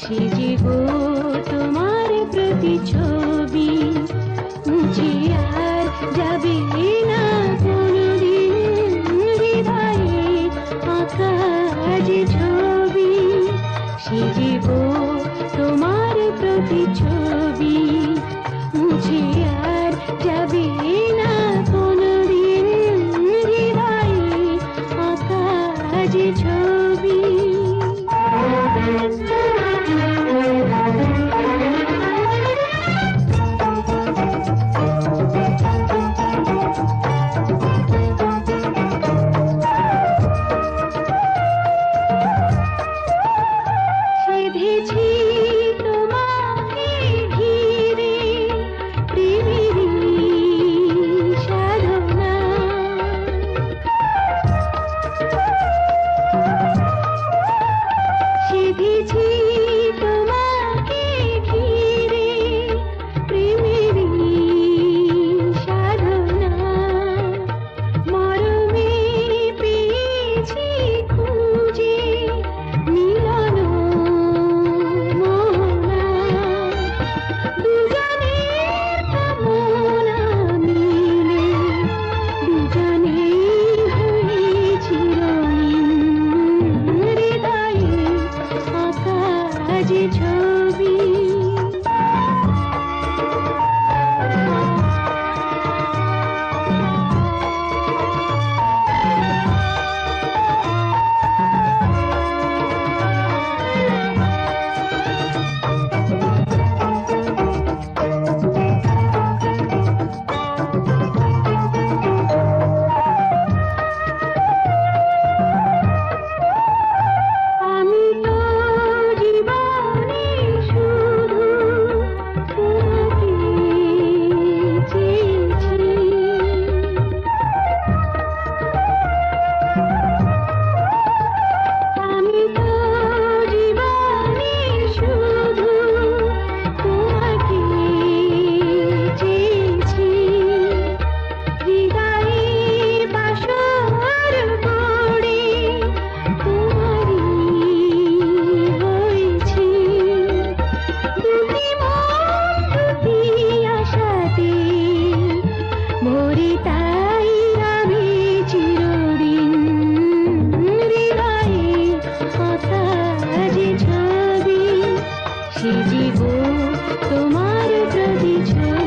সেজিব তোমার প্রতিছবি, মুছে আর যাবে না কোনদিন হৃদয়ে আঁকা যে ছবি। সেজিব তোমার প্রতিছবি, মুছে আর যাবে না কোনদিন হৃদয়ে আঁকা যে ছবি। সেধেছি তোমাকে ঘিরে প্রেমেরই সাধনা, সেধেছি তোমাকে ঘিরে প্রেমেরই সাধনা। মরমে পেয়েছি খুঁজে মিলন মোহনা, দুজনের কামনা মিলে দুজনেই হয়েছি রঙিন হৃদয়ে আঁকা যে ছবি। আমি তো জীবনে শুধু তোমাকে চেয়েছি, আমি তো জীবনে শুধু তোমাকে চেয়েছি। হৃদয়ে বাসর গড়ে তোমারই হয়েছি, দুটি মন দুটি আশাতে ভরে, তাই আমি চিরদিন হৃদয়ে আঁকা যে ছবি। সেজিব তোমার প্রতিছবি।